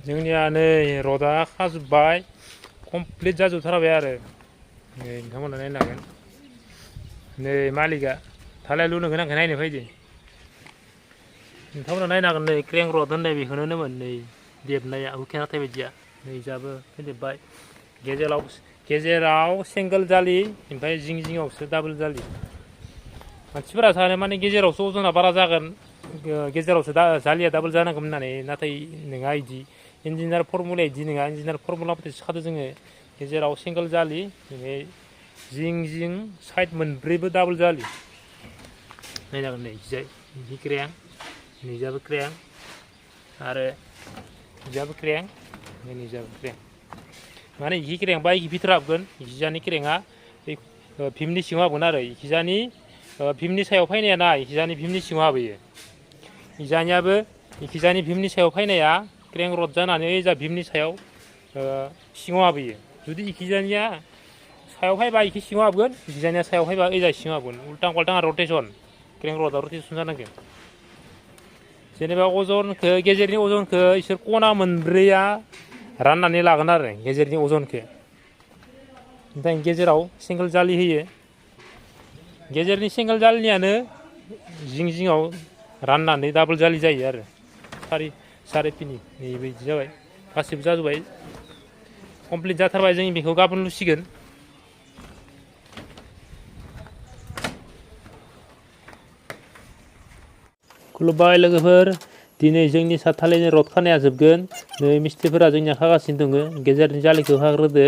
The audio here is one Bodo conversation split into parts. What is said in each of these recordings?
जोंनिया नै रडआ खाजोब्बाय कमप्लिट जाजोबथारबाय आरो नै नोंथांमोना नायनो हागोन नै मालिकआ धालाय लुनो गोनांखाय नायनो फैदो नोंथांमोना नायनो हागोन नै क्रें रड होननाय बेखौनो होनोमोन नै देबनाया हुखेन हाथाय बायदिया नै जाबो फैजोब्बाय गेजेराव सिंगोल जालि ओमफ्राय जिं जिङावसो डाबल जालि मानसिफोरा सानो माने गेजेरावसो अजना बारा जागोन गेजेरावसो जालिया डाबल जानांगौमोन होननानै नाथाय नङा इदि इन्जिनियार फर्मुलाया इदि नङा इन्जिनियार फर्मुलाफोरखौ सिखादो जोङो गेजेराव सिंगोल जालि ओमफ्राय जिं जिं साइड मोनब्रैबो डाबल जालि नायनांगोन नै इजाय इदि क्रें नैजाबो क्रें आरो इजाबो क्रें नैजाबो क्रें माने इखि क्रेंबा इखि भितराव हाबगोन इखिजानि क्रेंआ भीमनि सिङाव हाबगोन आरो इखिजानि भीमनि सायाव फैनाया ना इखिजानि भीमनि सिङाव हाबहैयो इजानियाबो इखिजानि भीमनि सायाव फैनाया क्रें रड जानानै ओइजा भीमनि सायाव सिङाव हाबहैयो जुदि इखिजानिया सायाव फैबा इखि सिङाव हाबगोन इखिजानिया सायाव फैबा ओइजा सिङाव हाबगोन उल्टां फाल्टां रटेसन क्रें रडआ रटेसन जानांगोन जेनेबा अजनखौ गेजेरनि अजनखौ इसोर कना मोनब्रैया राननानै लागोन आरो गेजेरनि अजनखौ ओमफ्राय गेजेराव सिंगोल जालि होयो गेजेरनि सिंगोल जालिनियानो जिं जिङाव राननानै डाबल जालि जायो आरो साराय तिनि नैबायदि जाबाय गासिबो जाजोब्बाय कमप्लिट जाथारबाय जों बेखौ गाबोन लुसिगोन खुलुमबाय लोगोफोर दिनै जोंनि सातथालायनि रड खानाया जोबगोन नै मिस्ट्रिफोरा जोंनिया खागासिनो दङ गेजेरनि जालिखौ खाग्रोदो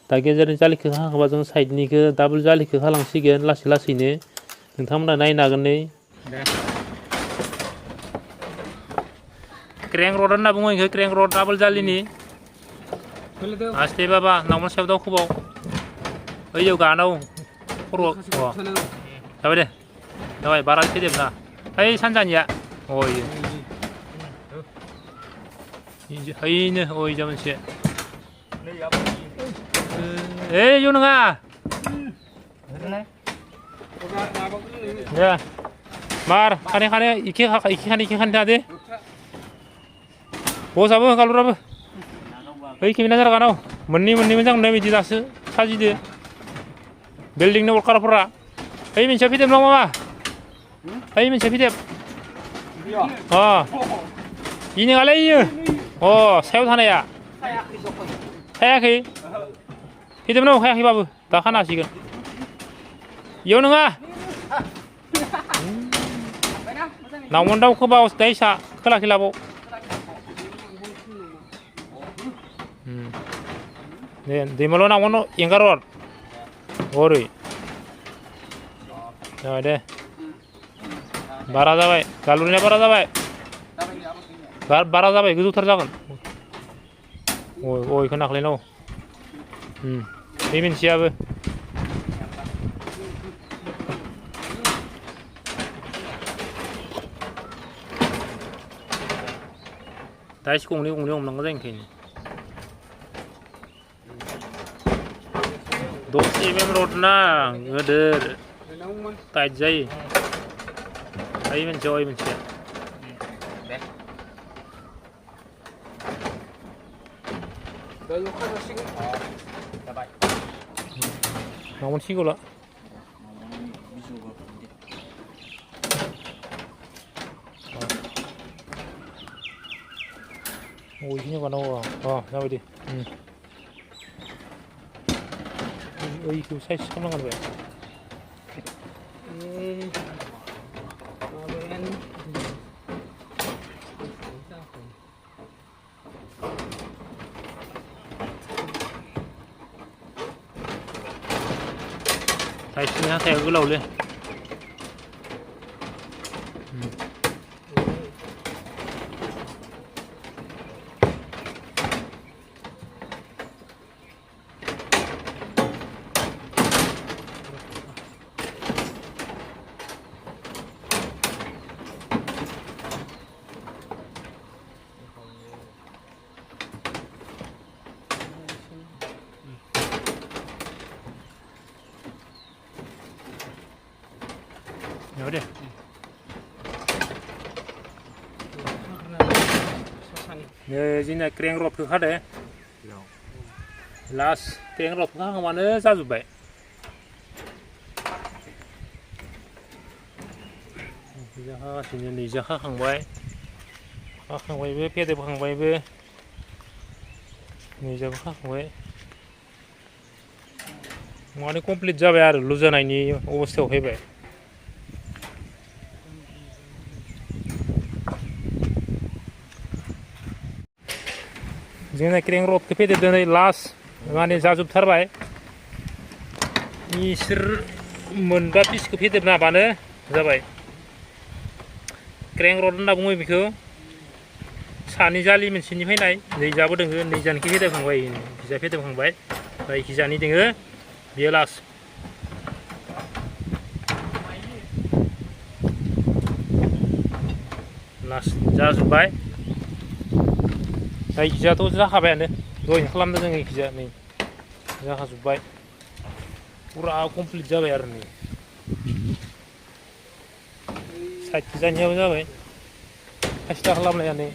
दा गेजेरनि जालिखौ खाखांबा जों साइडनिखौ डाबल जालिखौ खालांसिगोन लासै लासैनो नोंथांमोना नायनो हागोन नै क्रें रड होनना बुङो इखौ क्रें रड डाबल जालिनि आस्ते बाबा नावमान सायाव दावखोबाव ओइयाव गानाव खर' जाबाय दे जाबाय बारा फैदेबना ओइ सानजानिया अ इयो ओइनो अ इजा मोनसे ओइ इयाव नङा दे मार खाने खाने इखे खाने दे बसाबो गालुराबो ओइ खेबना जारा गानाव मोननै मोजां मोननाय बिदि दासो साजिदो बिल्डिंनि वर्कारफोरा ओइ मोनसेया फैदेब नङा मामा ओइ मोनसे फैदेब इ नङालै इयो सायाव थानाया फायाखै फैदेबनांगौ फायाखैबाबो दा खानो हासिगोन इयाव नङा नावमन दावखोबा दाइसा खोलाखै लाबाव दे दैमाल' नावमन एंगारहर हरै जाबाय दे बारा जाबाय गालुरिया बारा जाबाय गोजौथार जागोन इखौ नाख्लायनांगौ बे मोनसेयाबो दाइस गंनै हमनांगौ जायो ओंखायनो 10 mm रड ना गोदोर टाइट जायो ओइ मोनसे नावमन सिगौला इखिनि बानांगौ जाबाय दे ओइखौ साइज खालामनांगोन बे साइजनि हाथाया गोलावलै जाबाय दे जोंना क्रेंक रडखौ खादो लास्ट क्रेंक रडखौ खाखांबानो जाजोब्बाय जाखागासिनो नै जाखाखांबाय खाखांबायबो फेदेबखांबायबो नैजाबो खाखांबाय माने कमप्लिट जाबाय आरो लुज जानायनि अबस्थायाव फैबाय जोंना क्रेंक रडखौ फेदेरदों नै लास्ट माने जाजोबथारबाय इसोर मोनबा पिसखौ फेदेरनो हाबानो जाबाय क्रेंक रड होनना बुङो बेखौ सानि जालि मोनसेनि फैनाय नैजाबो दोङो नैजानिखौ फेदेरखांबाय इखिजा फेदेरखांबाय ओमफ्राय इखिजानि दोङो बेयो लास्ट लास्ट जाजोब्बाय दा इखिजाथ' जाखाबायानो दहायनो खालामदों जों इखिजा नै जाखाजोब्बाय फुरा कमप्लिट जाबाय आरो नै साइडखिजानियाबो जाबाय खासिदा खालामनायानो